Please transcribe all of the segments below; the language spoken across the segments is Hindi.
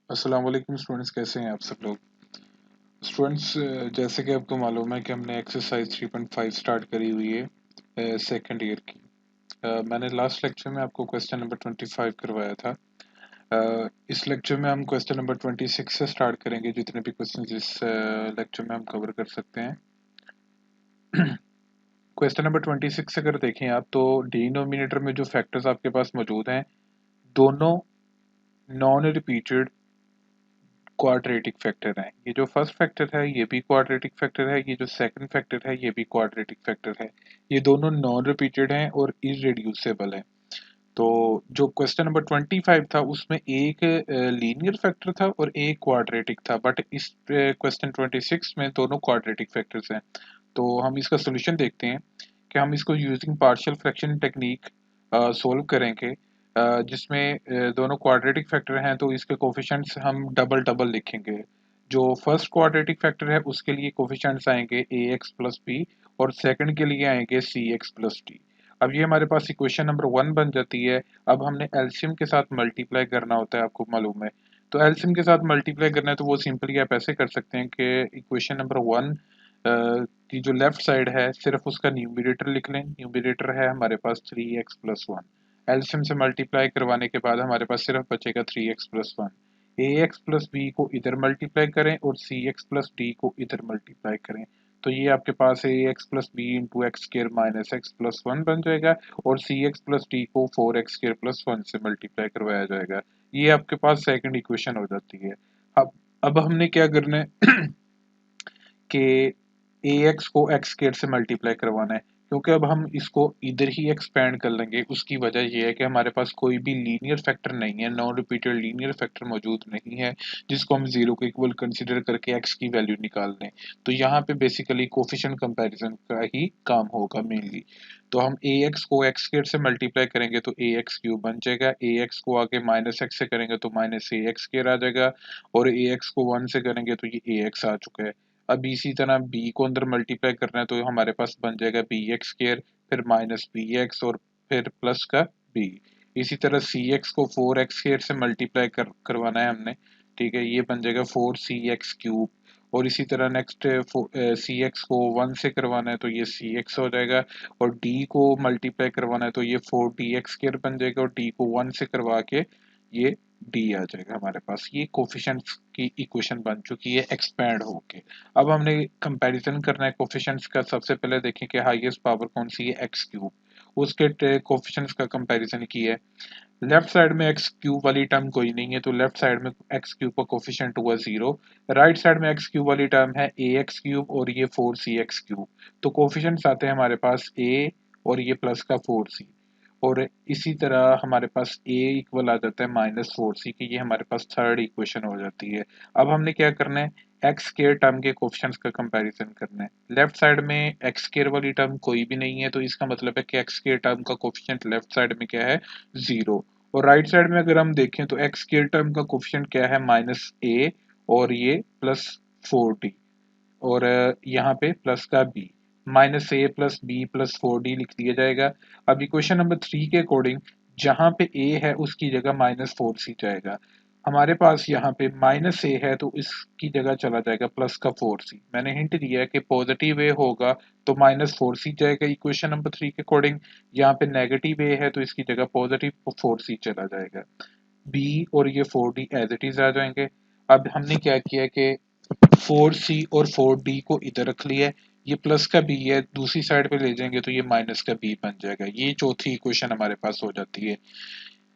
अस्सलाम वालेकुम स्टूडेंट्स, कैसे हैं आप सब लोग। स्टूडेंट्स, जैसे कि आपको मालूम है कि हमने एक्सरसाइज 3.5 स्टार्ट करी हुई है सेकंड ईयर की। मैंने लास्ट लेक्चर में आपको क्वेश्चन नंबर 25 करवाया था। इस लेक्चर में हम क्वेश्चन नंबर 26 से स्टार्ट करेंगे, जितने भी क्वेश्चन इस लेक्चर में हम कवर कर सकते हैं। क्वेश्चन नंबर 26 अगर देखें आप, तो डिनोमिनेटर में जो फैक्टर्स आपके पास मौजूद हैं, दोनों नॉन रिपीटेड क्वाड्रेटिक फैक्टर है। ये जो फर्स्ट फैक्टर है ये भी क्वाड्रेटिक फैक्टर है, ये जो सेकंड फैक्टर है ये भी क्वाड्रेटिक फैक्टर है। ये दोनों नॉन रिपीटेड हैं और इररेड्यूसिबल है। तो जो क्वेश्चन नंबर 25 था उसमें एक लीनियर फैक्टर था और एक क्वाड्रेटिक था, बट इस क्वेश्चन 26 में दोनों क्वाड्रेटिक फैक्टर्स हैं। तो हम इसका सोल्यूशन देखते हैं कि हम इसको using partial fraction technique solve करेंगे। जिसमें दोनों क्वाड्रेटिक फैक्टर हैं तो इसके कोफिशिएंट्स हम डबल डबल लिखेंगे। जो फर्स्ट क्वाड्रेटिक फैक्टर है उसके लिए कोफिशिएंट्स आएंगे ए एक्स प्लस बी, और सेकंड के लिए आएंगे सी एक्स प्लस डी। अब ये हमारे पास इक्वेशन नंबर 1 बन जाती है। अब हमने एलसीएम के साथ मल्टीप्लाई करना होता है, आपको मालूम है। तो एलसीएम के साथ मल्टीप्लाई करना है तो वो सिंपली आप ऐसे कर सकते हैं कि इक्वेशन नंबर 1 की जो लेफ्ट साइड है सिर्फ उसका न्यूमरेटर लिख लें। न्यूमरेटर है हमारे पास 3x+1। एलसीएम से मल्टीप्लाई करवाने के बाद हमारे पास सिर्फ बचेगा 3x+1। ए एक्स प्लस बी को इधर मल्टीप्लाई करें और सी एक्स प्लस डी को इधर मल्टीप्लाई करें। तो ये आपके पास A x plus B into x square minus x plus one बन जाएगा, और सी एक्स प्लस डी को 4x स्केयर प्लस वन से मल्टीप्लाई करवाया जाएगा। ये आपके पास सेकंड इक्वेशन हो जाती है। अब अब हमने क्या करना है कि ए एक्स को एक्स स्क्वायर से मल्टीप्लाई करवाना है, क्योंकि अब हम इसको इधर ही एक्सपेंड कर लेंगे। उसकी वजह यह है कि हमारे पास कोई भी लीनियर फैक्टर नहीं है, नॉन रिपीटेड लीनियर फैक्टर मौजूद नहीं है जिसको हम जीरो को इक्वल कंसीडर करके एक्स की वैल्यू निकाल लें। तो यहाँ पे बेसिकली कोफिशिएंट कंपैरिजन का ही काम होगा मेनली। तो हम ए एक्स को एक्स स्क्वायर से मल्टीप्लाई करेंगे तो ए एक्स क्यूब बन जाएगा। ए एक्स को आगे माइनस एक्स से करेंगे तो माइनस ए एक्स स्क्वायर आ जाएगा, और ए एक्स को वन से करेंगे तो ये ए एक्स आ चुका है। अब इसी तरह b को अंदर मल्टीप्लाई करना है तो हमारे पास बन जाएगा बी एक्स स्क्र, फिर माइनस बी एक्स, और फिर प्लस का b। इसी तरह सी एक्स को 4x स्क्र से मल्टीप्लाई करवाना है हमने। ठीक है, ये बन जाएगा 4cx क्यूब। और इसी तरह नेक्स्ट सी एक्स को 1 से करवाना है तो ये सी एक्स हो जाएगा, और d को मल्टीप्लाई करवाना है तो ये 4dx स्क्र बन जाएगा, और d को 1 से करवा के ये डी आ जाएगा हमारे पास। ये कोफिशिएंट्स की इक्वेशन बन चुकी है एक्सपैंड होके। अब हमने कंपैरिजन करना है कोफिशिएंट्स का। सबसे पहले देखें कि हाईएस्ट पावर कौन सी है, एक्स क्यूब। उसके कोफिशिएंट्स का कंपैरिजन किया है। लेफ्ट साइड में एक्स क्यूब वाली टर्म कोई नहीं है तो लेफ्ट साइड में एक्स क्यूब का कोफिशिएंट हुआ 0। राइट साइड में एक्स क्यूब वाली टर्म है ए एक्स क्यूब और ये 4c x क्यूब। तो कोफिशिएंट्स आते हैं हमारे पास ए, और ये प्लस का 4c। और इसी तरह हमारे पास a इक्वल आ जाता है -4c की। ये हमारे पास थर्ड इक्वेशन हो जाती है। अब हमने क्या करना है, एक्स स्केयर टर्म के कोफिशिएंट्स का कंपैरिजन करना है। लेफ्ट साइड में एक्स स्केयर वाली टर्म कोई भी नहीं है तो इसका मतलब है कि एक्स स्केयर टर्म का कोफिशिएंट लेफ्ट साइड में क्या है, 0। और राइट साइड में अगर हम देखें तो एक्स स्केयर टर्म का कोफिशिएंट क्या है, -a, और ये +4d, और यहाँ पे प्लस का b। -a + b + 4d लिख दिया जाएगा। अब इक्वेशन नंबर 3 के अकॉर्डिंग जहां पे a है उसकी जगह -4c जाएगा। हमारे पास यहाँ पे -a है तो इसकी जगह चला जाएगा प्लस का 4c। मैंने हिंट दिया है कि पॉजिटिव a होगा तो -4c जाएगा इक्वेशन नंबर 3 के अकॉर्डिंग। यहाँ पे नेगेटिव a है तो इसकी जगह पॉजिटिव 4c चला जाएगा। b और ये 4d एज इट इज आ जाएंगे। अब हमने क्या किया कि 4c और 4d को इधर रख लिया है। ये प्लस का b है, दूसरी साइड पे ले जाएंगे तो ये माइनस का b बन जाएगा। ये चौथी इक्वेशन हमारे पास हो जाती है।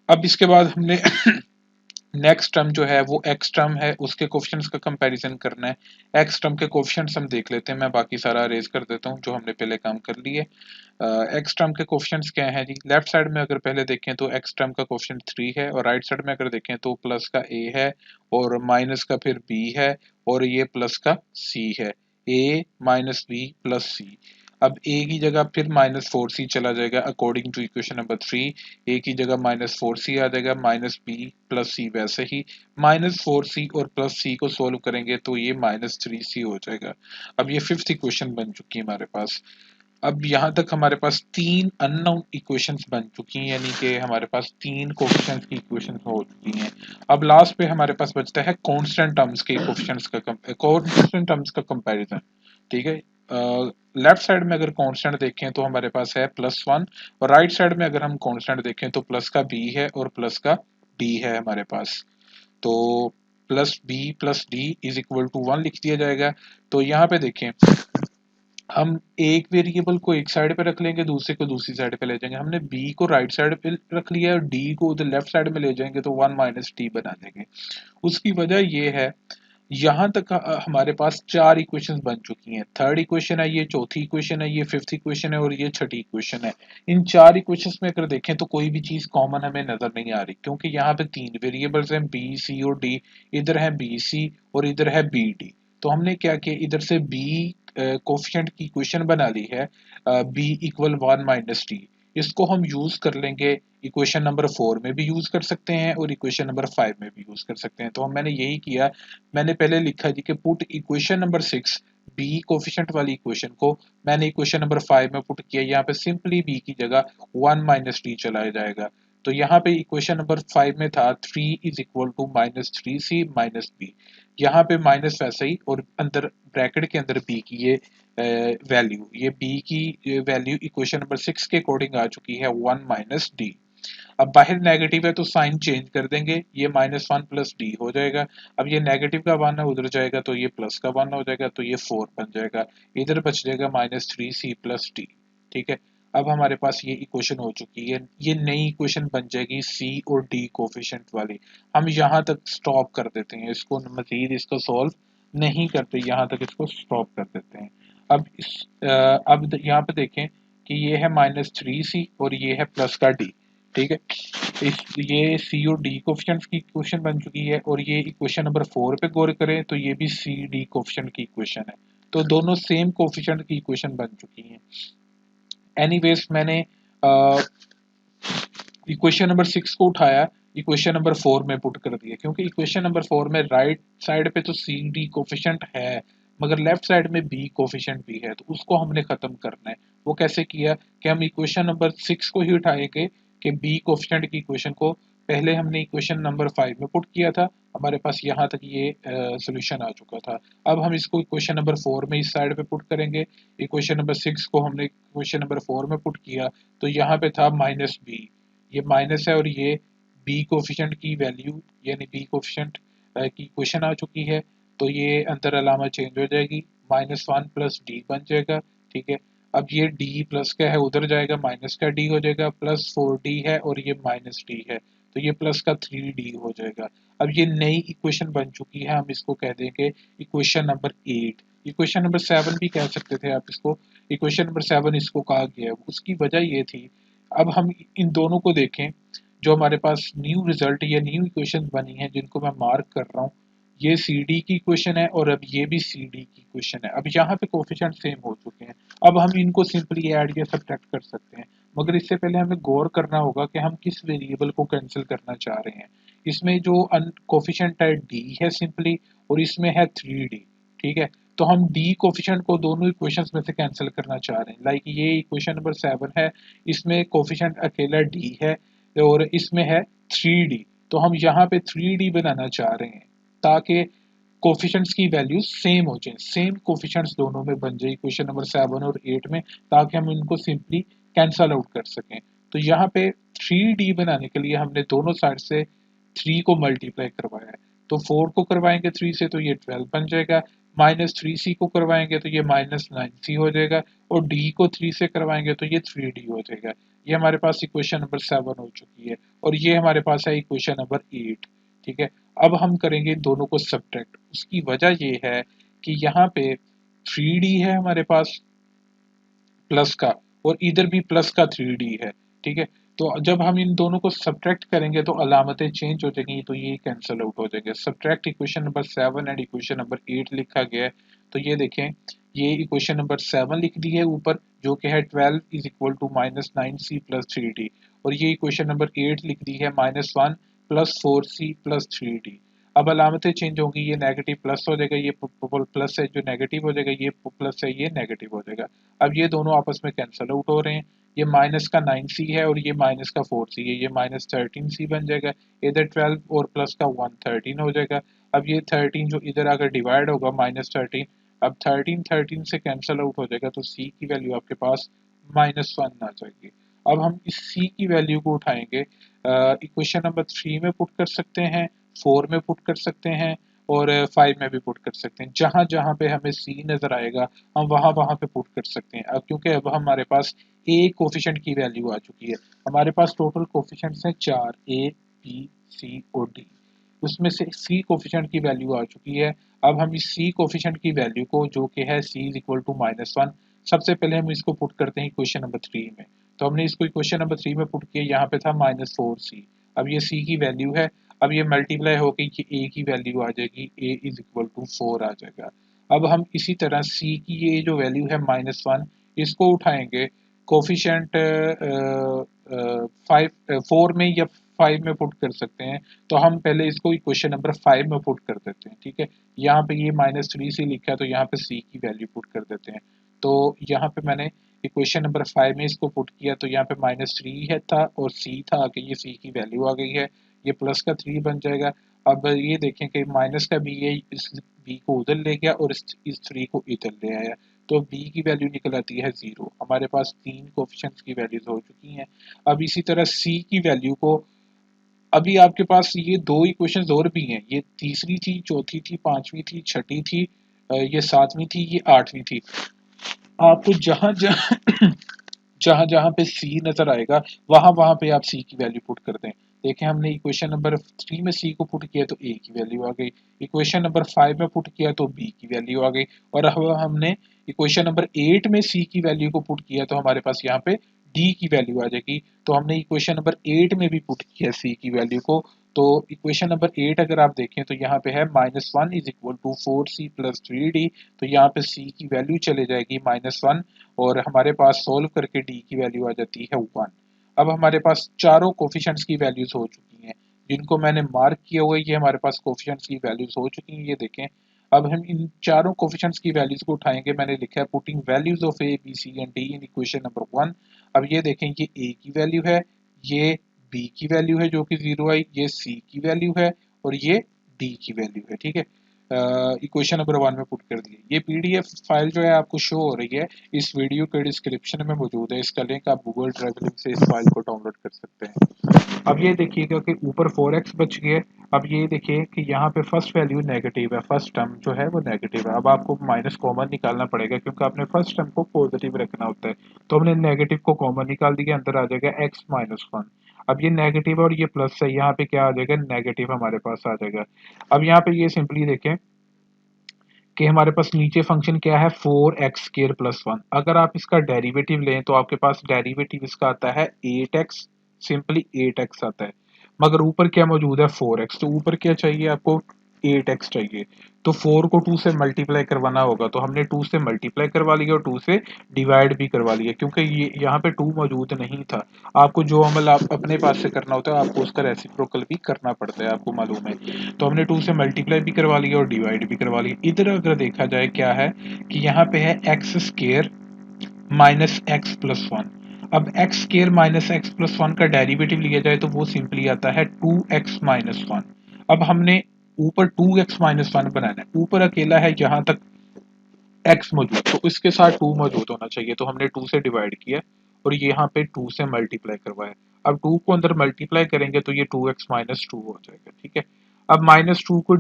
अब इसके बाद हमने नेक्स्ट टर्म जो है वो एक्स टर्म है, उसके कोफिशिएंट्स का कंपैरिजन करना है। एक्स टर्म के कोफिशिएंट्स हम देख लेते हैं, मैं बाकी सारा अरेज कर देता हूँ जो हमने पहले काम कर लिए। एक्स टर्म के कोफिशिएंट्स क्या हैं जी, लेफ्ट साइड में अगर पहले देखें तो एक्स टर्म का कोफिशिएंट 3 है, और राइट साइड में अगर देखें तो प्लस का a है और माइनस का फिर b है, और ये प्लस का c है। a -b + c। अब a की जगह फिर -4c चला जाएगा according to equation number 3। a की जगह -4c आ जाएगा, -b + c वैसे ही। -4c और +c को सोल्व करेंगे तो ये -3c हो जाएगा। अब ये फिफ्थ इक्वेशन बन चुकी है हमारे पास। अब यहाँ तक हमारे पास 3 अननोन इक्वेशंस बन चुकी हैं, यानी कि हमारे पास 3 कोफिशिएंट्स की इक्वेशंस हो चुकी हैं। अब लास्ट पे हमारे पास बचता है कांस्टेंट टर्म्स के कोफिशिएंट्स का कांस्टेंट टर्म्स का कंपैरिजन। ठीक है, लेफ्ट साइड में अगर कांस्टेंट देखें तो हमारे पास है +1, और राइट साइड में अगर हम कांस्टेंट देखें तो प्लस का b है और प्लस का d है हमारे पास। तो +b+d=1 लिख दिया जाएगा। तो यहाँ पे देखें, हम एक वेरिएबल को एक साइड पे रख लेंगे, दूसरे को दूसरी साइड पे ले जाएंगे। हमने b को राइट साइड पे रख लिया और d को उधर लेफ्ट साइड में ले जाएंगे तो 1 माइनस डी बना देंगे। उसकी वजह ये है, यहाँ तक हमारे पास 4 इक्वेशंस बन चुकी हैं। थर्ड इक्वेशन है ये, चौथी इक्वेशन है ये, फिफ्थ इक्वेशन है और ये छठी इक्वेशन है। इन 4 इक्वेशंस में अगर देखें तो कोई भी चीज कॉमन हमें नजर नहीं आ रही, क्योंकि यहाँ पे 3 वेरिएबल्स हैं, बी सी और डी। इधर है बी सी और इधर है बी डी। तो हमने क्या किया, इधर से बी कोफिशिएंट की इक्वेशन बना ली है, b=1 - d। इसको हम यूज कर लेंगे, इक्वेशन नंबर 4 में भी यूज कर सकते हैं और इक्वेशन नंबर 5 में भी यूज कर सकते हैं। तो मैंने यही किया। मैंने पहले लिखा जी कि put equation number 6 B coefficient वाली इक्वेशन को मैंने इक्वेशन नंबर 5 में पुट किया। यहाँ पे सिंपली बी की जगह 1 माइनस डी चलाया जाएगा। तो यहाँ पे इक्वेशन नंबर 5 में था 3 = -3c - b। यहाँ पे माइनस वैसे ही, और अंदर ब्रैकेट के अंदर बी की ये वैल्यू, ये बी की वैल्यू इक्वेशन नंबर 6 के अकॉर्डिंग आ चुकी है 1 माइनस डी। अब बाहर नेगेटिव है तो साइन चेंज कर देंगे, ये -1 प्लस डी हो जाएगा। अब ये नेगेटिव का 1 है, उधर जाएगा तो ये प्लस का 1 हो जाएगा, तो ये 4 बन जाएगा। इधर बच जाएगा -3c+d। ठीक है, अब हमारे पास ये इक्वेशन हो चुकी है। ये नई इक्वेशन बन जाएगी सी और डी कोफिशिएंट वाली। हम यहाँ तक स्टॉप कर देते हैं, इसको मजीद इसको सॉल्व नहीं करते, यहाँ तक इसको स्टॉप कर देते हैं। अब यहाँ पे देखें कि ये है -3c और ये है प्लस का d। ठीक है, ये सी और डी कोफिशिएंट्स की इक्वेशन बन चुकी है, और ये इक्वेशन नंबर 4 पे गौर करें तो ये भी सी डी कोफिशिएंट की इक्वेशन है। तो दोनों सेम कोफिशिएंट की इक्वेशन बन चुकी हैं। एनीवेज मैंने इक्वेशन नंबर 6 को उठाया, इक्वेशन नंबर 4 में पुट कर दिया, क्योंकि इक्वेशन नंबर 4 में राइट साइड पे तो सी डी कोफिशिएंट है मगर लेफ्ट साइड में बी कोफिशिएंट भी है, तो उसको हमने खत्म करना है। वो कैसे किया कि हम इक्वेशन नंबर 6 को ही उठाएंगे कि बी कोफिशिएंट की इक्वेशन को पहले हमने इक्वेशन नंबर 5 में पुट किया था, हमारे पास यहाँ तक ये सोल्यूशन आ चुका था। अब हम इसको इक्वेशन नंबर 4 में इस साइड पे पुट करेंगे। इक्वेशन नंबर 6 को हमने इक्वेशन नंबर 4 में पुट किया, तो यहाँ पे था -b, ये माइनस है, और ये बी कोफिशिएंट की वैल्यू यानी बी कोफिशिएंट की इक्वेशन आ चुकी है। तो ये अंदर अलामा चेंज हो जाएगी, -1 प्लस डी बन जाएगा। ठीक है, अब ये डी प्लस का है उधर जाएगा, माइनस का डी हो जाएगा, +4d है और ये -d है, तो ये प्लस का 3d हो जाएगा। अब ये नई इक्वेशन बन चुकी है, हम इसको कह देंगे इक्वेशन नंबर 8। इक्वेशन नंबर 7 भी कह सकते थे आप इसको, इक्वेशन नंबर 7 इसको कहा गया है। उसकी वजह ये थी, अब हम इन दोनों को देखें, जो हमारे पास न्यू रिजल्ट या न्यू इक्वेशन बनी है जिनको मैं मार्क कर रहा हूँ, ये सी डी की इक्वेशन है और अब ये भी सी डी की इक्वेशन है। अब यहाँ पे कोफिशिएंट सेम हो चुके हैं। अब हम इनको सिंपली ऐड या सब्ट्रैक्ट कर सकते हैं, मगर इससे पहले हमें गौर करना होगा कि हम किस वेरिएबल को कैंसिल करना चाह रहे हैं। इसमें जो कोफिशिएंट है डी है सिंपली, और इसमें है 3d। ठीक है, तो हम डी कोफिशिएंट को दोनों इक्वेशंस में से कैंसिल करना चाह रहे हैं। लाइक ये इक्वेशन नंबर 7 है, इसमें कोफिशिएंट अकेला डी है और इसमें है 3d। तो हम यहाँ पे 3d बनाना चाह रहे हैं ताकि कोफिशिएंट्स की वैल्यूज सेम हो जाए, सेम कोफिशिएंट्स दोनों में बन जाए इक्वेशन नंबर 7 और 8 में, ताकि हम इनको सिंपली कैंसल आउट कर सकें। तो यहाँ पे 3d बनाने के लिए हमने दोनों साइड से 3 को मल्टीप्लाई करवाया है। तो 4 को करवाएंगे 3 से तो ये 12 बन जाएगा, -3c को करवाएंगे तो ये -9c हो जाएगा, और d को 3 से करवाएंगे तो ये 3d हो जाएगा। ये हमारे पास इक्वेशन नंबर 7 हो चुकी है, और ये हमारे पास है इक्वेशन नंबर 8। ठीक है, अब हम करेंगे इन दोनों को सब्ट्रैक्ट। उसकी वजह ये है कि यहाँ पे 3d है हमारे पास प्लस का, और इधर भी प्लस का 3d है। ठीक है, तो जब हम इन दोनों को सब्ट्रैक्ट करेंगे तो अलामतें चेंज हो जाएंगी, तो ये कैंसिल आउट हो जाएंगे। Subtract equation number 7 and equation number 8 लिखा गया है। तो ये देखें, ये इक्वेशन नंबर 7 लिख दी है ऊपर, जो कि है 12 is equal to -9c plus 3d, और ये इक्वेशन नंबर 8 लिख दी है -1 + 4c + 3d। अब अलामतें चेंज होंगी, ये नेगेटिव प्लस हो जाएगा, ये प्लस है जो नेगेटिव हो जाएगा, ये प्लस है ये नेगेटिव हो जाएगा। अब ये दोनों आपस में कैंसिल आउट हो रहे हैं, ये माइनस का 9c है और ये माइनस का 4c है, ये माइनस 13c बन जाएगा, इधर 12 और प्लस का 1 13 हो जाएगा। अब ये 13 जो इधर आकर डिवाइड होगा -13, अब 13 13 से कैंसिल आउट हो जाएगा, तो c की वैल्यू आपके पास -1 आ जाएगी। अब हम इस c की वैल्यू को उठाएंगे, इक्वेशन नंबर 3 में पुट कर सकते हैं, 4 में पुट कर सकते हैं और 5 में भी पुट कर सकते हैं। जहां जहां पे हमें c नजर आएगा हम वहां वहां पे पुट कर सकते हैं। अब क्योंकि अब हमारे पास a कोफिशिएंट की वैल्यू आ चुकी है, हमारे पास टोटल कोफिशिएंट्स हैं 4, a b c और d, उसमें से c कोफिशिएंट की वैल्यू आ चुकी है। अब हम इस c कोफिशिएंट की वैल्यू को, जो कि है c इज इक्वल टू -1, सबसे पहले हम इसको पुट करते हैं इक्वेशन नंबर 3 में। तो हमने इसको इक्वेशन नंबर 3 में पुट किया, यहाँ पे था -4c, अब ये c की वैल्यू है, अब ये मल्टीप्लाई होकर कि a की वैल्यू आ जाएगी, a इज इक्वल टू 4 आ जाएगा। अब हम इसी तरह c की ये जो वैल्यू है -1, इसको उठाएंगे कोफिशिएंट 4 में या 5 में पुट कर सकते हैं। तो हम पहले इसको इक्वेशन नंबर 5 में पुट कर देते हैं, ठीक है। यहाँ पे ये -3c लिखा है तो यहाँ पे c की वैल्यू पुट कर देते हैं। तो यहाँ पे मैंने इक्वेशन नंबर 5 में इसको पुट किया, तो यहाँ पे -3 है था और c था, आगे ये c की वैल्यू आ गई है, ये प्लस का 3 बन जाएगा। अब ये देखें कि माइनस का b है, इस b को उधर ले गया और इस 3 को इधर ले आया, तो b की वैल्यू निकल आती है 0। हमारे पास 3 कोफिशिएंट्स की वैल्यूज हो चुकी हैं। अब इसी तरह c की वैल्यू को, अभी आपके पास ये दो इक्वेशंस और भी हैं, ये तीसरी थी, चौथी थी, पांचवी थी, छठी थी, ये सातवीं थी, ये आठवीं थी। आपको जहां जहां जहां जहां पे c नजर आएगा वहां वहां पे आप c की वैल्यू पुट कर दें। देखें हमने इक्वेशन नंबर 3 में c को पुट किया तो a की वैल्यू आ गई, इक्वेशन नंबर 5 में पुट किया तो b की वैल्यू आ गई, और अब हमने इक्वेशन नंबर 8 में c की वैल्यू को पुट किया तो हमारे पास यहाँ पे d की वैल्यू आ जाएगी। तो हमने इक्वेशन नंबर 8 में भी पुट किया c की वैल्यू को, तो इक्वेशन नंबर 8 अगर आप देखें तो यहाँ पे है -1 is equal to 4c plus 3d, तो यहाँ पे c की वैल्यू चले जाएगी -1 और हमारे पास सोल्व करके d की वैल्यू आ जाती है 1। अब हमारे पास चारों कोफिशिएंट्स की वैल्यूज हो चुकी हैं, जिनको मैंने मार्क किया हुआ है, ये हमारे पास कोफिशिएंट्स की वैल्यूज हो चुकी हैं, ये देखें। अब हम इन चारों कोफिशिएंट्स की वैल्यूज को उठाएंगे, मैंने लिखा है putting values of a b c and d in equation number 1। अब ये देखें, ये a की वैल्यू है, ये b की वैल्यू है जो कि 0 आई, ये c की वैल्यू है और ये d की वैल्यू है, ठीक है। इक्वेशन नंबर 1 में पुट कर दिए। ये पीडीएफ फाइल जो है आपको शो हो रही है, इस वीडियो के डिस्क्रिप्शन में मौजूद है, इसका लिंक आप गूगल ड्राइव लिंक से इस फाइल को डाउनलोड कर सकते हैं। अब ये देखिएगा कि ऊपर 4x बच गए। अब ये देखिए कि यहाँ पे फर्स्ट वैल्यू नेगेटिव है, फर्स्ट टर्म जो है वो नेगेटिव है। अब आपको माइनस कॉमन निकालना पड़ेगा क्योंकि आपने फर्स्ट टर्म को पॉजिटिव रखना होता है। तो हमने नेगेटिव को कॉमन निकाल दिया, अंदर आ जाएगा x-1। अब ये नेगेटिव और ये प्लस है, यहाँ पे क्या आ जाएगा, नेगेटिव हमारे पास आ जाएगा। अब यहाँ पे ये सिंपली देखें कि हमारे पास नीचे फंक्शन क्या है, 4x² + 1। अगर आप इसका डेरिवेटिव लें तो आपके पास डेरिवेटिव इसका आता है 8x, सिंपली 8x आता है, मगर ऊपर क्या मौजूद है, 4x, तो ऊपर क्या चाहिए आपको, 8x चाहिए। तो 4 को 2 से मल्टीप्लाई करवाना होगा, तो हमने 2 से मल्टीप्लाई करवा लिया और 2 से डिवाइड भी करवा लिया, क्योंकि ये यहाँ पे 2 मौजूद नहीं था। आपको जो अमल आप अपने पास से करना होता है आपको उसका रेसिप्रोकल भी करना पड़ता है, आपको मालूम है। तो हमने 2 से मल्टीप्लाई भी करवा लिया और डिवाइड भी करवा लिया। इधर अगर देखा जाए क्या है कि यहाँ पे है x² - x+1। अब x² - x+1 का डेरिवेटिव लिया जाए तो वो सिंपली आता है 2x - 1। अब हमने ऊपर 2x - 1 बनाना है, ऊपर अकेला है जहां तक x मौजूद, तो इसके साथ 2 मौजूद होना चाहिए, तो हमने 2 से डिवाइड किया और यहाँ पे 2 से मल्टीप्लाई करवाया। अब 2 को अंदर मल्टीप्लाई करेंगे तो ये 2x - 2 हो जाएगा, ठीक है। अब -2 को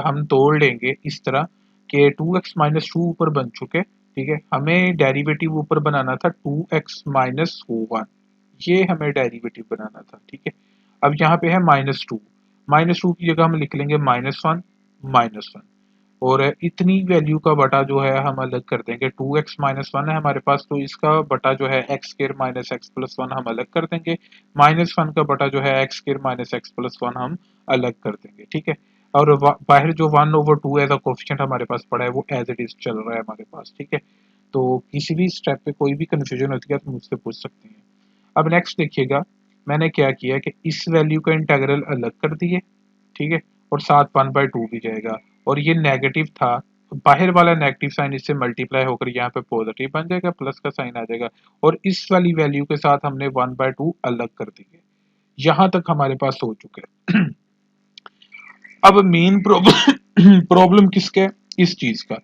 हम तोड़ लेंगे इस तरह कि 2x - 2 ऊपर बन चुके, ठीक है। हमें डेरिवेटिव ऊपर बनाना था 2x - 1, ये हमें डेरिवेटिव बनाना था, ठीक है। अब यहाँ पे है -2, -2 की जगह हम लिख लेंगे -1 -1, और इतनी वैल्यू का बटा जो है हम अलग कर देंगे। 2x - 1 है हमारे पास, तो इसका बटा जो है x² - x+1 हम अलग कर देंगे। -1 का बटा जो है x² - x+1 हम अलग कर देंगे, ठीक है। और बाहर जो 1/2 एज अ कोफिशिएंट हमारे पास पड़ा है वो एज इट इज चल रहा है हमारे पास, ठीक है। तो किसी भी स्टेप पे कोई भी कंफ्यूजन होती है तो मुझसे पूछ सकते हैं। अब नेक्स्ट देखिएगा, मैंने क्या किया कि इस वैल्यू का इंटीग्रल अलग कर दिए, ठीक है, और साथ 1/2 भी जाएगा, और ये नेगेटिव था, बाहर वाला नेगेटिव साइन इससे मल्टीप्लाई होकर यहाँ पे पॉजिटिव बन जाएगा, प्लस का साइन आ जाएगा, और इस वाली वैल्यू के साथ हमने 1/2 अलग कर दिए। यहां तक हमारे पास हो चुके हैं। अब मेन प्रॉब्लम प्रॉब्लम किसका है? इस चीज का।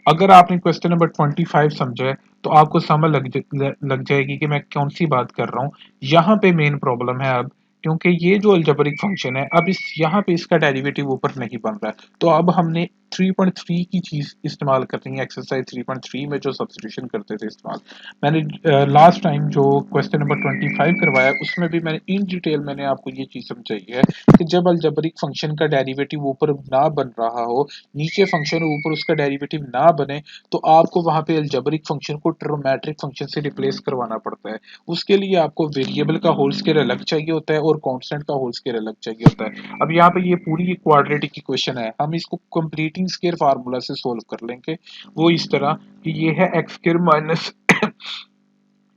अगर आपने क्वेश्चन नंबर 25 समझा है तो आपको समझ लग जाएगी कि मैं कौन सी बात कर रहा हूँ। यहाँ पे मेन प्रॉब्लम है अब, क्योंकि ये जो अलजेब्रिक फंक्शन है अब इस यहाँ पे इसका डेरिवेटिव ऊपर नहीं बन रहा है, तो अब हमने 3.3 की चीज इस्तेमाल करनी है, एक्सरसाइज 3.3 में जो सब्स्टिट्यूशन करते थे इस्तेमाल। मैंने लास्ट टाइम जो क्वेश्चन नंबर 25 करवाया उसमें भी मैंने इन डिटेल मैंने आपको ये चीज समझाई है कि जब अलजेब्रिक फंक्शन का डेरिवेटिव ऊपर ना बन रहा हो, नीचे फंक्शन ऊपर उसका डेरिवेटिव ना बने, तो आपको वहां पे अलजेब्रिक फंक्शन को ट्रिग्नोमेट्रिक फंक्शन से रिप्लेस करवाना पड़ता है। उसके लिए आपको वेरिएबल का होल स्क्वायर अलग चाहिए होता है और कांस्टेंट का होल स्क्वायर अलग चाहिए होता है। अब यहाँ पे ये पूरी क्वाड्रेटिक इक्वेशन है, हम इसको कंप्लीटिंग स्क्वायर फार्मूला से सोल्व कर लेंगे। वो इस तरह कि ये है x square minus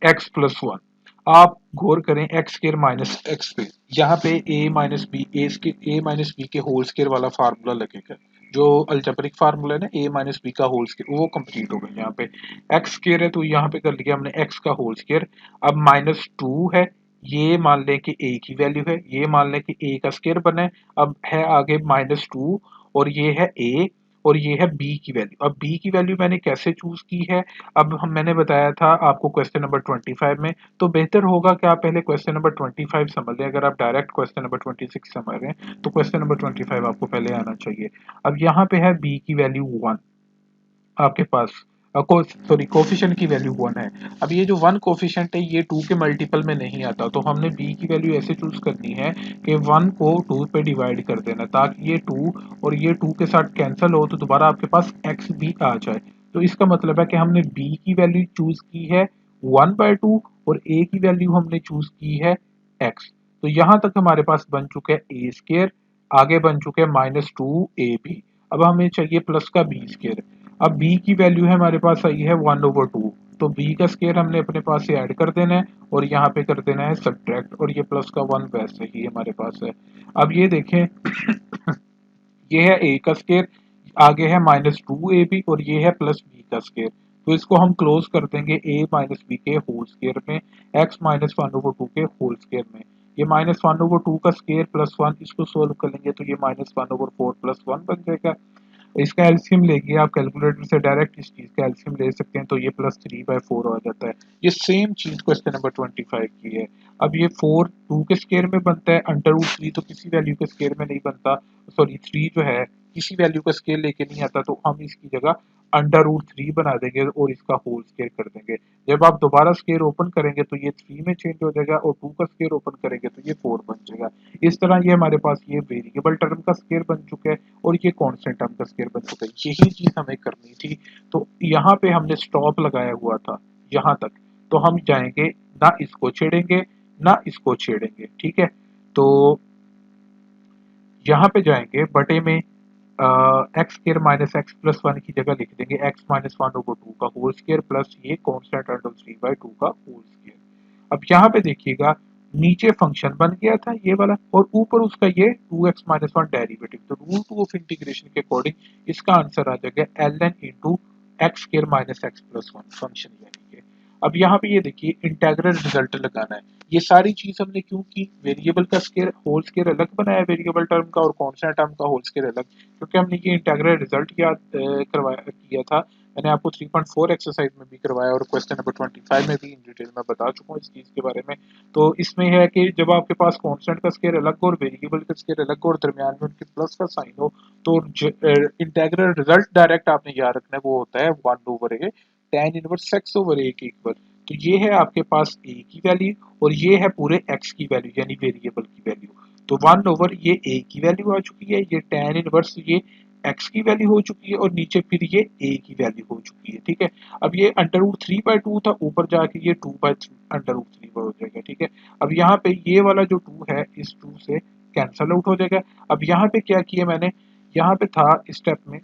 x plus one. आप गौर करें एक्स स्क्वायर माइनस एक्स पे, यहाँ पे ए माइनस बी, ए माइनस बी के होल स्क्वायर वाला फार्मूला लगेगा। जो अलजेब्रिक फार्मूला है ना ए माइनस बी का होल स्क्वायर, वो कंप्लीट हो गया। यहाँ पे एक्स स्क्वायर है तो यहाँ पे कर लिया हमने एक्स का होल स्क्वायर। अब -2 है, ये मान लें कि ए की वैल्यू है, ये मान लें कि ए का स्क्वायर बना है। अब है आगे -2 और ये है ए और ये है बी की वैल्यू। अब बी की वैल्यू मैंने कैसे चूज की है, अब हम मैंने बताया था आपको क्वेश्चन नंबर 25 में, तो बेहतर होगा कि आप पहले क्वेश्चन नंबर 25 समझ लें। अगर आप डायरेक्ट क्वेश्चन नंबर 26 समझ रहे हैं तो क्वेश्चन नंबर 25 आपको पहले आना चाहिए। अब यहाँ पे है बी की वैल्यू 1 आपके पास, सॉरी कोफिशिएंट की वैल्यू 1 है। अब ये जो 1 कोफिशिएंट है ये 2 के मल्टीपल में नहीं आता, तो हमने b की वैल्यू ऐसे चूज करनी है कि 1 को 2 पे डिवाइड कर देना, ताकि ये 2 और ये 2 के साथ कैंसिल हो तो दोबारा आपके पास x भी आ जाए। तो इसका मतलब है कि हमने b की वैल्यू चूज की है 1/2 और a की वैल्यू हमने चूज की है x। तो यहां तक हमारे पास बन चुका है a स्क्वायर, आगे बन चुके हैं -2ab। अब हमें चाहिए प्लस का b स्क्वायर। अब b की वैल्यू है हमारे पास आई है 1/2, तो b का स्क्वायर हमने अपने पास से ऐड कर देना है और यहाँ पे कर देना है सब्ट्रैक्ट, और ये प्लस का 1 वैसे ही हमारे पास है। अब ये देखें ये है a का स्क्वायर, आगे है -2ab और ये है प्लस b का स्क्वायर। तो इसको हम क्लोज कर देंगे a माइनस बी के होल स्क्वायर में, x -1/2 के होल स्क्वायर में। ये -1/2 का स्क्वायर प्लस 1, इसको सोल्व कर लेंगे तो ये -1/4 प्लस 1 बन जाएगा। इसका एलसीएम लेके आप कैलकुलेटर से डायरेक्ट इस चीज का एलसीएम ले सकते हैं, तो ये +3/4 आ जाता है। ये सेम चीज क्वेश्चन नंबर 25 की है। अब ये 4 2 के स्क्वायर में बनता है, √3 तो किसी वैल्यू के स्क्वायर में नहीं बनता, सॉरी 3 जो है किसी वैल्यू का स्क्वायर लेके नहीं आता, तो हम इसकी जगह √3 बना देंगे और इसका होल स्क्वायर कर देंगे। जब आप दोबारा स्क्वायर ओपन करेंगे तो ये 3 में चेंज हो जाएगा और 2 का स्क्वायर ओपन करेंगे तो ये 4 बन जाएगा। इस तरह ये हमारे पास ये वेरिएबल टर्म का स्क्वायर बन चुका है और ये कांस्टेंट टर्म का स्क्वायर बन चुका है। यही चीज हमें करनी थी, तो यहाँ पे हमने स्टॉप लगाया हुआ था यहाँ तक, तो हम जाएंगे ना इसको छेड़ेंगे ना इसको छेड़ेंगे, ठीक है। तो यहाँ पे जाएंगे बटे में x square minus x plus 1 की जगह लिख देंगे x-1/2 का होल स्क्वायर प्लस ये कांस्टेंट √3/2 का होल स्क्वायर। अब यहाँ पे देखिएगा नीचे फंक्शन बन गया था ये वाला और ऊपर उसका ये 2x-1 डेरिवेटिव, तो रूल टू ऑफ इंटीग्रेशन के अकॉर्डिंग इसका आंसर आ जाएगा ln into x square minus x plus 1 function यानी कि। अब यहाँ पे ये देखिए इंटेग्रल रिजल्ट लगाना है। ये सारी चीज हमने क्यों की, वेरिएबल का स्क्वायर होल स्क्वायर अलग बनाया वेरिएबल टर्म का और कांस्टेंट टर्म का होल स्क्वायर अलग, क्योंकि हमने ये इंटेग्रल रिजल्ट याद करवाया किया था। मैंने आपको 3.4 एक्सरसाइज में भी करवाया और क्वेश्चन नंबर 25 में भी इन डिटेल में बता चुका हूँ इस चीज के बारे में। तो इसमें है कि जब आपके पास कांस्टेंट का स्क्वायर अलग हो और वेरिएबल का स्क्वायर अलग हो और दरमियान में उनके प्लस का साइन हो, तो इंटेग्रल रिजल्ट डायरेक्ट आपने याद रखना है, वो होता है 1/a tan inverse x over a के इक्वल। तो ये है आपके पास a की वैल्यू और ये है पूरे x की वैल्यू यानी वेरिएबल की वैल्यू। तो 1 ओवर ये a की वैल्यू आ चुकी है, ये tan इनवर्स ये x की वैल्यू हो चुकी है और नीचे फिर ये a की वैल्यू हो चुकी है, ठीक है। अब ये √3/2 था, ऊपर जाके ये 2/√3 हो जाएगा, ठीक है। अब यहाँ पे ये वाला जो 2 है इस 2 से कैंसल आउट हो जाएगा। अब यहाँ पे क्या किया मैंने, यहाँ पे था स्टेप में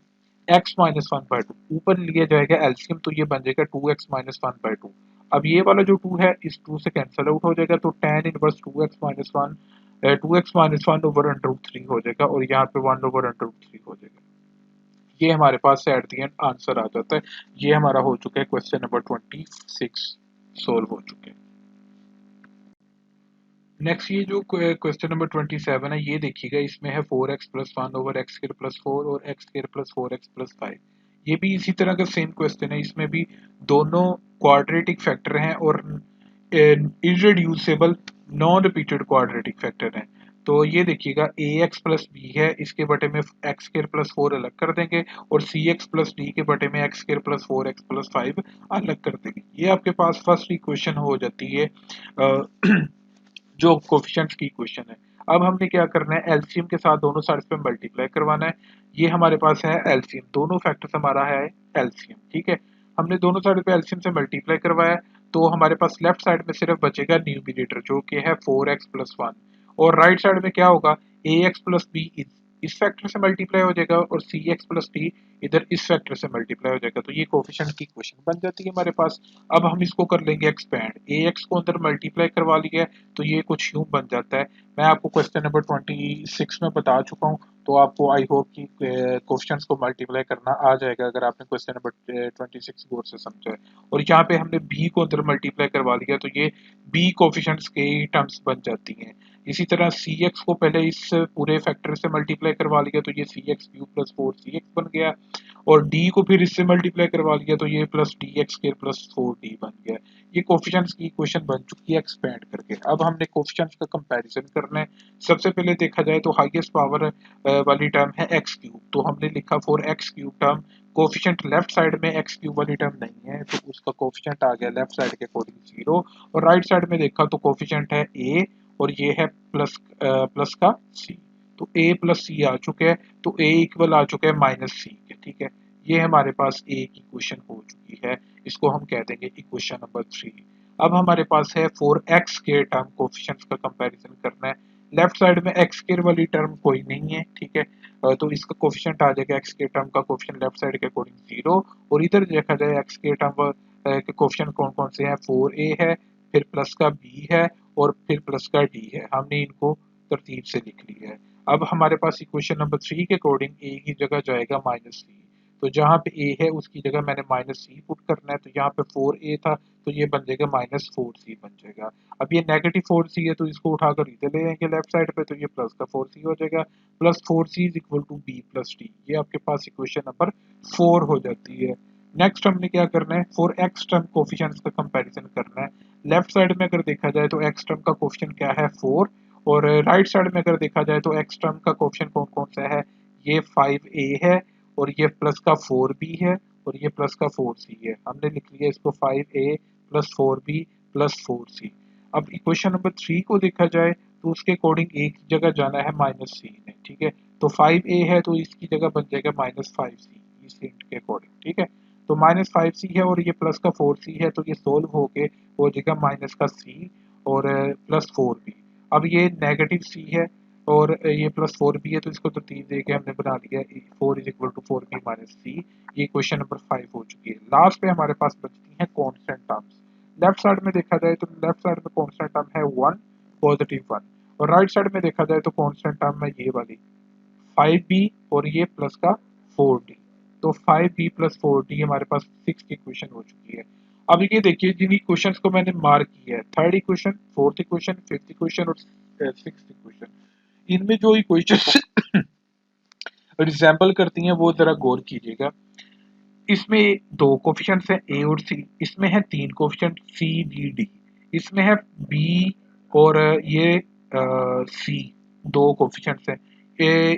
x-1/2 ऊपर लिया जाएगा एलसीएम, तो ये बन जाएगा 2x-1/2। अब ये वाला जो 2 है इस 2 से कैंसल आउट हो जाएगा, तो tan inverse 2x-1 2x minus 1/√3 हो जाएगा और यहाँ पे 1/√3 हो जाएगा। ये हमारे पास एट द एंड आंसर आ जाता है। ये हमारा हो चुका है क्वेश्चन नंबर 26 सोल्व हो चुके हैं। नेक्स्ट ये जो क्वेश्चन नंबर 27 है, ये देखिएगा, इसमें है 4x प्लस 1/x² + 4 और x² + 4x + 5। ये भी इसी तरह का सेम क्वेश्चन है, इसमें भी दोनों क्वाड्रेटिक फैक्टर हैं और इररेड्यूसिबल नॉन रिपीटेड क्वाड्रेटिक फैक्टर हैं। तो ये देखिएगा ax प्लस b है, इसके बटे में x² + 4 अलग कर देंगे और cx प्लस d के बटे में x² + 4x + 5 अलग कर देंगे। ये आपके पास फर्स्ट इक्वेशन हो जाती है जो कोफिशिएंट्स की इक्वेशन है। अब हमने क्या करना है, एलसीएम के साथ दोनों साइड्स पे मल्टीप्लाई करवाना है। ये हमारे पास है एलसीएम, दोनों फैक्टर्स हमारा है एलसीएम, ठीक है। हमने दोनों साइड पे एलसीएम से मल्टीप्लाई करवाया, तो हमारे पास लेफ्ट साइड में सिर्फ बचेगा न्यूमरेटर जो कि है 4x + 1 और राइट साइड में क्या होगा, ax + b इस फैक्टर से मल्टीप्लाई हो जाएगा और cx + d इधर इस फैक्टर से मल्टीप्लाई हो जाएगा। तो ये कोफिशिएंट की इक्वेशन बन जाती है हमारे पास। अब हम इसको कर लेंगे एक्सपेंड, ax को अंदर मल्टीप्लाई करवा लिया है तो ये कुछ यूं बन जाता है। मैं आपको क्वेश्चन नंबर 26 में बता चुका हूँ, तो आपको आई होप कि क्वेश्चंस को मल्टीप्लाई करना आ जाएगा अगर आपने क्वेश्चन नंबर 26 गौर से समझा है। और यहाँ पे हमने b को अंदर मल्टीप्लाई करवा लिया तो ये b कोफिशिएंट्स के टर्म्स बन जाती हैं। इसी तरह cx को पहले इस पूरे फैक्टर से मल्टीप्लाई करवा लिया तो ये cx³ + 4cx बन गया और d को फिर इससे मल्टीप्लाई करवा लिया तो ये प्लस dx² + 4d बन गया। ये कोफिशिएंट्स की इक्वेशन बन चुकी है एक्सपेंड करके। अब हमने कोफिशिएंट्स का कंपैरिजन करना है। सबसे पहले देखा जाए तो हाईएस्ट पावर वाली टर्म है x³, तो हमने लिखा for x³ term coefficient left side में x³ वाली टर्म नहीं है तो उसका कोफिशिएंट आ गया लेफ्ट साइड के अकॉर्डिंग 0 और राइट साइड में देखा तो कोफिशिएंट है a और ये है प्लस का c। तो a + c आ चुके हैं, तो a इक्वल आ चुके हैं -c के, ठीक है। ये हमारे पास a की इक्वेशन हो चुकी है, इसको हम कह देंगे इक्वेशन नंबर 3। अब हमारे पास है फॉर x के टर्म कोफिशिएंट्स का कंपैरिजन करना है। लेफ्ट साइड में x के वाली टर्म कोई नहीं है, ठीक है। तो इसका कोफिशिएंट आ जाएगा x के टर्म का कोफिशिएंट लेफ्ट साइड के अकॉर्डिंग 0 और इधर देखा जाए x के टर्म के कोफिशिएंट कौन कौन से हैं, 4a है, फिर प्लस का b है और फिर प्लस का d है। हमने इनको तरतीब से लिख लिया है। अब हमारे पास इक्वेशन नंबर 3 के अकॉर्डिंग a की जगह जाएगा -c, तो जहाँ पे a है उसकी जगह मैंने -c पुट करना है, तो यहाँ पे 4a था तो ये बन जाएगा -4c बन जाएगा। अब ये नेगेटिव 4c है तो इसको उठाकर इधर ले जाएंगे लेफ्ट साइड पे तो ये प्लस का 4c हो जाएगा, प्लस 4c = b + d। ये आपके पास इक्वेशन नंबर 4 हो जाती है। नेक्स्ट हमने क्या करना है, फॉर x टर्म कोफिशिएंट्स का कंपैरिजन करना है। लेफ्ट साइड में अगर देखा जाए तो x टर्म का कोफिशिएंट क्या है 4 और राइट साइड में अगर देखा जाए तो x टर्म का कोफिशिएंट कौन कौन सा है, ये 5a है और ये प्लस का 4b है और ये प्लस का 4c है। हमने लिख लिया इसको 5a + 4b + 4c। अब इक्वेशन नंबर 3 को देखा जाए तो उसके अकॉर्डिंग a की जगह जाना है -c में, ठीक है। तो 5a है तो इसकी जगह बन जाएगा -5c इस हिंट के अकॉर्डिंग, ठीक है। तो -5c है और ये प्लस का 4c है तो ये सोल्व होके हो जाएगा माइनस का c और प्लस 4b। अब ये नेगेटिव c है और ये प्लस 4b है तो इसको तरतीब देके हमने बना लिया 4 = 4b - c। ये क्वेश्चन नंबर 5 हो चुकी है। लास्ट पे हमारे पास बचती हैं कांस्टेंट टर्म्स। लेफ्ट साइड में देखा जाए तो लेफ्ट साइड में कांस्टेंट टर्म है 1 +1 और राइट साइड में देखा जाए तो कांस्टेंट टर्म है ये वाली 5b और ये प्लस का 4d। तो 5b + 4d हमारे पास 6 की इक्वेशन हो चुकी है। अब ये देखिए जिन इक्वेशंस को मैंने मार्क किया है, third equation, fourth equation, fifth equation और सिक्स्थ इक्वेशन, इनमें जो इक्वेशन रिजेंबल करती हैं वो जरा गौर कीजिएगा। इसमें दो कोफिशिएंट्स हैं a और c, इसमें है तीन कोफिशिएंट c b d, इसमें है b और ये c, दो कोफिशिएंट्स हैं।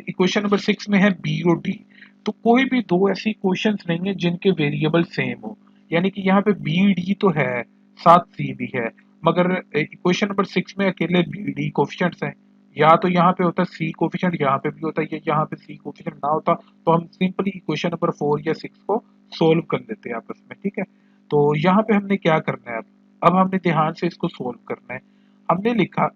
इक्वेशन नंबर 6 में है b और d। तो कोई भी दो ऐसी इक्वेशंस नहीं है जिनके वेरिएबल सेम हो, यानी कि यहाँ पे b d तो है, साथ c भी है, मगर इक्वेशन नंबर 6 में अकेले b d कोफिशिएंट्स हैं। या तो यहाँ पे होता c कोफिशिएंट, यहाँ पे भी होता है, यहाँ पे c कोफिशिएंट ना होता तो हम सिंपली इक्वेशन नंबर 4 या 6 को सोल्व कर लेते हैं आपस में, ठीक है। तो यहाँ पे हमने क्या करना है, अब हमने ध्यान से इसको सोल्व करना है। हमने लिखा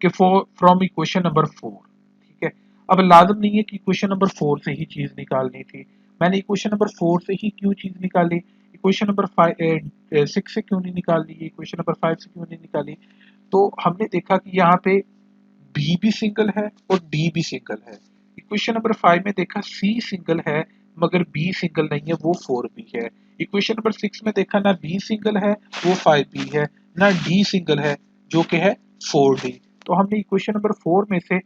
कि फ्रॉम इक्वेशन नंबर 4, ठीक है। अब लाजम नहीं है कि इक्वेशन नंबर 4 से ही चीज निकालनी थी, मैंने इक्वेशन नंबर 4 से ही क्यों चीज निकाली, इक्वेशन नंबर 6 से क्यों नहीं निकाल ली, इक्वेशन नंबर 5 से क्यों नहीं निकाली। तो हमने देखा कि यहाँ पे बी भी सिंगल है और डी भी सिंगल है। इक्वेशन नंबर 5 में देखा सी सिंगल है मगर बी सिंगल नहीं है, वो 4b है। इक्वेशन नंबर 6 में देखा ना बी सिंगल है वो 5b है, ना डी सिंगल है जो कि है 4d। तो हमने इक्वेशन नंबर 4 में से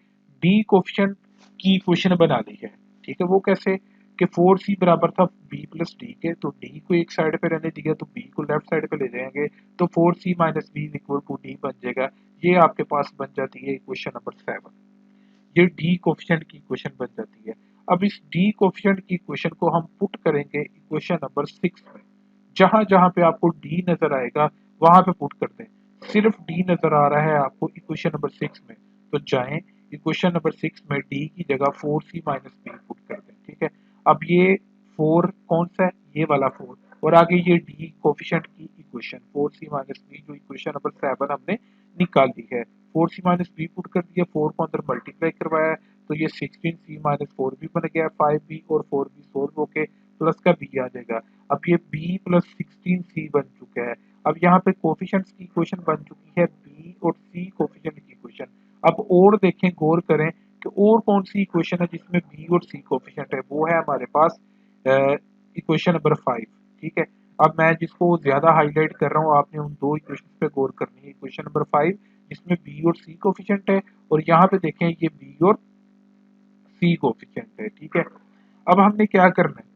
बी कोफिशिएंट की इक्वेशन बना ली है। ठीक है, वो कैसे कि 4c बराबर था b प्लस डी के, तो d को एक साइड पे रहने दिया तो b को लेफ्ट साइड पे ले जाएंगे तो 4c minus B equal to D बन जाएगा। ये आपके पास बन जाती है इक्वेशन नंबर 7। ये डी कोफिशिएंट की इक्वेशन बन जाती है। अब इस डी कोफिशिएंट की इक्वेशन को हम पुट करेंगे इक्वेशन नंबर 6 में। जहां जहां पे आपको डी नजर आएगा वहां पे पुट कर दें। सिर्फ डी नजर आ रहा है आपको इक्वेशन नंबर 6 में, तो जाएं इक्वेशन नंबर 6 में डी की जगह 4c माइनस बी पुट कर दें। ठीक है, अब ये 4 कौन सा है, ये वाला 4, और आगे ये डी कोफिशिएंट की इक्वेशन 4c माइनस बी जो इक्वेशन नंबर 7 हमने निकाल दी है। 4c माइनस बी पुट कर दिया, 4 को अंदर मल्टीप्लाई करवाया तो ये 16c माइनस 4b बन गया, 5b और 4b सोल्व होके प्लस का b आ जाएगा। अब ये b प्लस 16c बन चुका है। अब यहाँ पे कोफिशिएंट्स की इक्वेशन बन चुकी है b और c कोफिशिएंट की इक्वेशन। अब और देखें, गौर करें कि और कौन सी इक्वेशन है जिसमें b और c कोफिशिएंट है, वो है हमारे पास इक्वेशन नंबर 5। ठीक है, अब मैं जिसको ज्यादा हाईलाइट कर रहा हूँ, आपने उन दो इक्वेशन पे गौर करनी है। इक्वेशन नंबर 5 जिसमें b और c कोफिशिएंट है, और यहाँ पे देखें ये b और c कोफिशिएंट है। ठीक है, अब हमने क्या करना है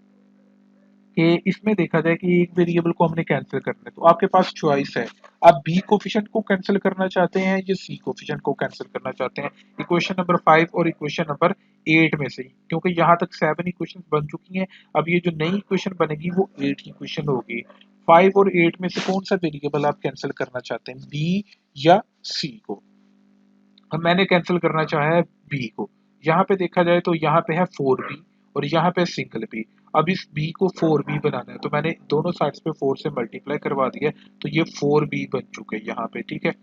कि इसमें देखा जाए कि एक वेरिएबल को हमने कैंसिल करना है, तो आपके पास चॉइस है, आप बी कोफिशिएंट को कैंसिल करना चाहते हैं या सी कोफिशिएंट को कैंसिल करना चाहते हैं इक्वेशन नंबर 5 और इक्वेशन नंबर 8 में से ही, क्योंकि यहाँ तक 7 इक्वेशन बन चुकी हैं। अब ये जो नई इक्वेशन बनेगी वो 8 इक्वेशन होगी। 5 और 8 में से कौन सा वेरिएबल आप कैंसिल करना चाहते हैं, बी या सी को? अब मैंने कैंसिल करना चाहा है बी को। यहाँ पे देखा जाए तो यहाँ पे है 4b और यहाँ पे सिंगल बी। अब इस b को 4b बनाना है, तो मैंने दोनों साइड्स पे 4 से मल्टीप्लाई करवा दिया, तो ये 4b बन चुके हैं यहाँ पे। ठीक है,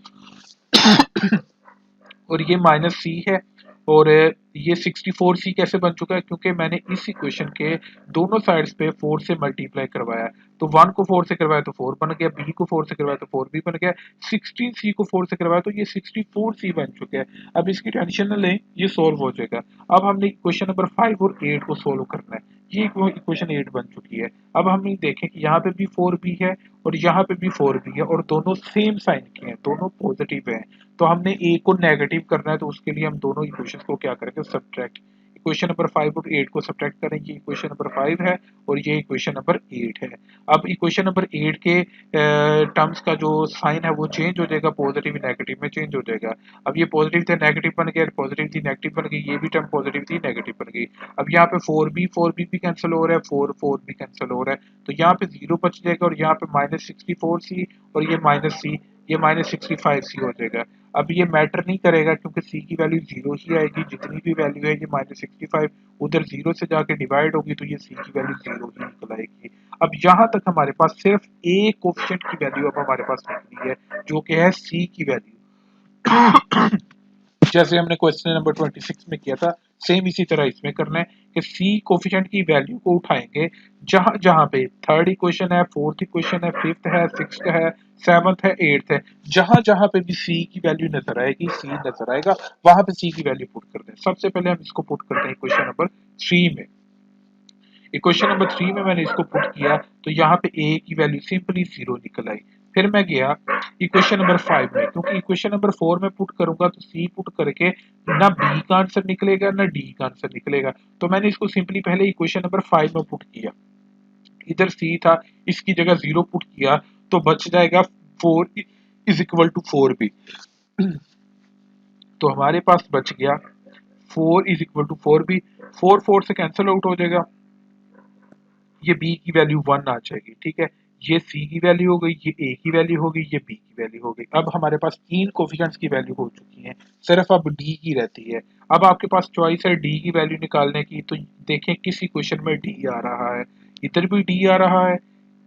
और ये माइनस सी है, और ये 64c कैसे बन चुका है, क्योंकि मैंने इस इक्वेशन के दोनों साइड्स पे 4 से मल्टीप्लाई करवाया। तो 1 को 4 से करवाया तो 4 बन गया, b को 4 से करवाया तो 4b बन गया, 16c को 4 से करवाया तो ये 64c बन चुके हैं। अब इसकी टेंशन न लें, ये सोल्व हो जाएगा। अब हमने इक्वेशन नंबर 5 और 8 को सोल्व करना है। ये इक्वेशन 8 बन चुकी है। अब हम देखें कि यहाँ पे भी 4b है और यहाँ पे भी 4b है, और दोनों सेम साइन के हैं, दोनों पॉजिटिव हैं। तो हमने a को नेगेटिव करना है, तो उसके लिए हम दोनों इक्वेशंस को क्या करेंगे, सब्ट्रैक्ट। इक्वेशन नंबर 5 और 8 को सब्ट्रैक्ट करेंगे, इक्वेशन नंबर 5 है और ये इक्वेशन नंबर 8 है। अब इक्वेशन नंबर 8 के टर्म्स का जो साइन है वो चेंज हो जाएगा, पॉजिटिव नेगेटिव में चेंज हो जाएगा। अब ये पॉजिटिव थे नेगेटिव बन गया, पॉजिटिव थी नेगेटिव बन गई, ये भी टर्म पॉजिटिव थी नेगेटिव बन गई। अब यहाँ पे 4b भी कैंसिल हो रहा है, 4 भी कैंसिल हो रहा है, तो यहाँ पे 0 बच जाएगा, और यहाँ पे -64c और ये -c, ये -65c हो जाएगा। अब ये मैटर नहीं करेगा क्योंकि c की वैल्यू 0 ही आएगी, जितनी भी वैल्यू है ये -65 उधर 0 से जाके डिवाइड होगी तो ये c की वैल्यू 0 ही निकल आएगी। अब यहाँ तक हमारे पास सिर्फ a कोफिशिएंट की वैल्यू अब हमारे पास निकली है, जो कि है c की वैल्यू। जैसे हमने क्वेश्चन नंबर 26 में किया था, सेम इसी तरह इसमें करना है कि सी कोफिशिएंट की वैल्यू को उठाएंगे जहां जहां पे थर्ड इक्वेशन है, फोर्थ इक्वेशन है, फिफ्थ है, सिक्स्थ है, सेवंथ है, एट्थ है, जहां जहां पे भी सी की वैल्यू नजर आएगी, सी नजर आएगा, वहां पे सी की वैल्यू पुट करते हैं। सबसे पहले हम इसको पुट करते हैं इक्वेशन नंबर 3 में। इक्वेशन नंबर 3 में मैंने इसको पुट किया तो यहाँ पे a की वैल्यू सिंपली 0 निकल आई। फिर मैं गया इक्वेशन नंबर 5 में, क्योंकि इक्वेशन नंबर 4 में पुट करूंगा तो c पुट करके ना b का आंसर निकलेगा ना d का आंसर निकलेगा, तो मैंने इसको सिंपली पहले इक्वेशन नंबर 5 में पुट किया। इधर c था, इसकी जगह 0 पुट किया तो बच जाएगा 4 इज इक्वल टू 4b। तो हमारे पास बच गया 4 इज इक्वल टू 4b। 4 से कैंसिल आउट हो जाएगा, ये b की वैल्यू 1 आ जाएगी। ठीक है, ये c की वैल्यू हो गई, ये a की वैल्यू हो गई, ये b की वैल्यू हो गई। अब हमारे पास तीन कोफिशिएंट्स की वैल्यू हो चुकी है, सिर्फ अब d की रहती है। अब आपके पास चॉइस है d की वैल्यू निकालने की, तो देखें किस इक्वेशन में d आ रहा है, इधर भी d आ रहा है,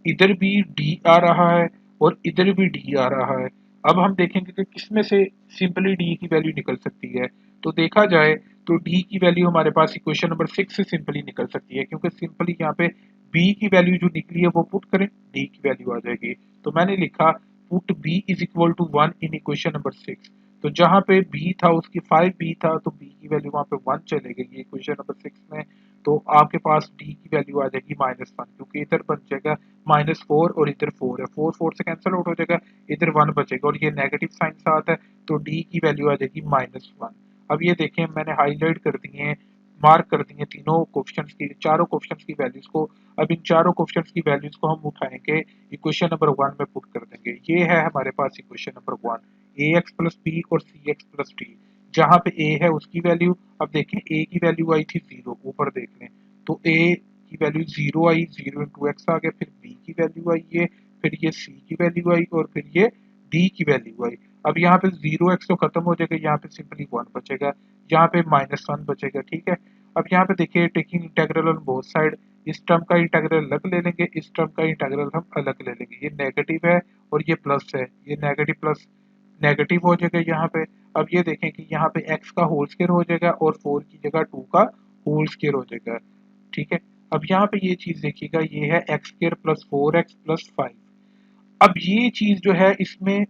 इधर भी d आ रहा है, और इधर भी d आ रहा है। अब हम देखेंगे कि किसमें से सिंपली d की वैल्यू निकल सकती है। तो देखा जाए तो d की वैल्यू हमारे पास इक्वेशन नंबर 6 से सिंपली निकल सकती है, क्योंकि सिंपली यहाँ पे b की वैल्यू जो निकली है वो पुट करें, d की वैल्यू आ जाएगी। तो मैंने लिखा put b is equal to 1 in equation number 6। तो जहाँ पे बी था उसकी 5b था तो बी की वैल्यू वहाँ पे 1 चले गई ये क्वेश्चन नंबर 6 में। तो आपके पास डी की वैल्यू आ जाएगी -1 क्योंकि इधर बन जाएगा -4 और इधर 4 है, 4 4 से कैंसिल आउट हो जाएगा, इधर 1 बचेगा और ये नेगेटिव साइन साथ है तो डी की वैल्यू आ जाएगी -1। अब ये देखें मैंने हाईलाइट कर दिए हैं, मार्क कर दिए तीनों क्वेश्चंस की, चारों क्वेश्चंस की वैल्यूज को। अब इन चारों क्वेश्चंस की वैल्यूज को हम उठाएंगे इक्वेशन नंबर 1 में पुट कर देंगे। ये है हमारे पास equation number 1, ax plus B और सी एक्स प्लस डी। जहाँ पे a है उसकी वैल्यू, अब देखें a की वैल्यू आई थी 0, ऊपर देख लें तो a की वैल्यू 0 आई, 0 इंटू एक्स आ गया, फिर b की वैल्यू आई है, फिर ये c की वैल्यू आई और फिर ये d की वैल्यू आई। अब यहाँ पे 0x तो खत्म हो जाएगा, यहाँ पे सिंपली 1 बचेगा, यहाँ पे -1 बचेगा, ठीक है। अब यहाँ पे देखिए taking integral on both side, इस टर्म का इंटेग्रल अलग ले लेंगे, इस टर्म का इंटेग्रल हम अलग ले लेंगे। ये नेगेटिव है और ये प्लस है, ये नेगेटिव प्लस नेगेटिव हो जाएगा यहाँ पे। अब ये देखें कि यहाँ पे x का होल स्क्वायर हो जाएगा और 4 की जगह 2 का होल स्क्वायर हो जाएगा, ठीक है। अब यहाँ पे ये चीज देखिएगा, ये है x square plus 4x plus 5। अब ये चीज जो है इसमें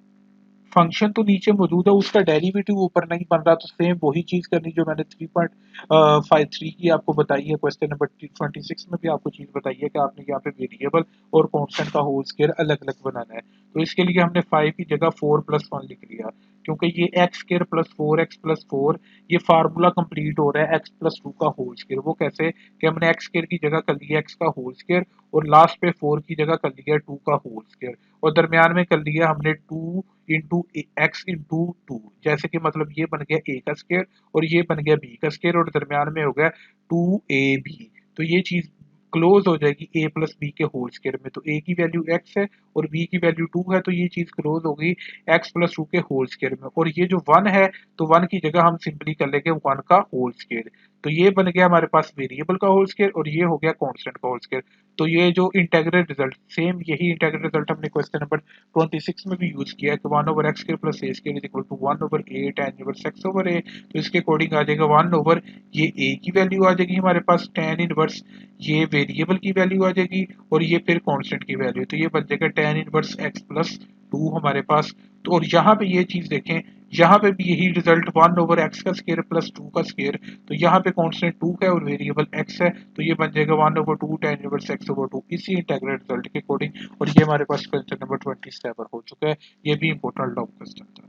फंक्शन तो नीचे मौजूद है, उसका डेरिवेटिव ऊपर नहीं बन रहा, तो सेम वही चीज करनी जो मैंने 3.53 की आपको बताई है, क्वेश्चन नंबर 26 में भी आपको चीज बताई है कि आपने यहाँ पे वेरिएबल और कांस्टेंट का होल स्क्वायर अलग अलग बनाना है। तो इसके लिए हमने 5 की जगह 4+1 लिख लिया, क्योंकि ये एक्स स्क्वायर प्लस 4x+4 ये फार्मूला कंप्लीट हो रहा है x+2 का होल स्क्वायर। वो कैसे कि हमने एक्स स्क्वायर की जगह कर लिया x का होल स्क्वायर और लास्ट पे 4 की जगह कर लिया 2 का होल स्क्वायर और दरमियान में कर लिया हमने 2 इंटू एक्स इंटू 2, जैसे कि मतलब ये बन गया a का स्क्वायर और ये बन गया b का स्क्वायर और दरमियान में हो गया 2ab। तो ये चीज क्लोज हो जाएगी a प्लस बी के होल स्क्वायर में। तो a की वैल्यू x है और b की वैल्यू 2 है, तो ये चीज क्लोज हो गई x प्लस 2 के होल स्क्वायर में। और ये जो 1 है तो 1 की जगह हम सिंपली कर लेंगे 1 का होल स्क्वायर। तो ये बन गया हमारे पास वेरिएबल का होल स्क्वायर और ये हो गया कांस्टेंट का होल स्क्वायर। तो ये जो इंटीग्रल रिजल्ट, सेम यही इंटीग्रल रिजल्ट हमने क्वेश्चन नंबर 26 में भी यूज किया है कि 1/x square plus a square is equal to 1/a tan inverse x over a। तो इसके अकॉर्डिंग आ जाएगा 1 ओवर ये a की वैल्यू आ जाएगी हमारे पास tan इनवर्स, ये वेरिएबल की वैल्यू आ जाएगी और ये फिर कांस्टेंट की वैल्यू, तो ये बन जाएगा tan इनवर्स x प्लस 2 हमारे पास। तो और यहाँ पे ये चीज देखें, यहाँ पे भी यही रिजल्ट 1/x का स्क्वायर प्लस 2 का स्क्वायर, तो यहाँ पे कांस्टेंट 2 है और वेरिएबल x है, तो ये बन जाएगा 1/2 tan इनवर्स x/2 इसी इंटीग्रल रिजल्ट के अकॉर्डिंग। और ये हमारे पास क्वेश्चन नंबर 27 हो चुका है, ये भी इंपॉर्टेंट लॉन्ग क्वेश्चन था।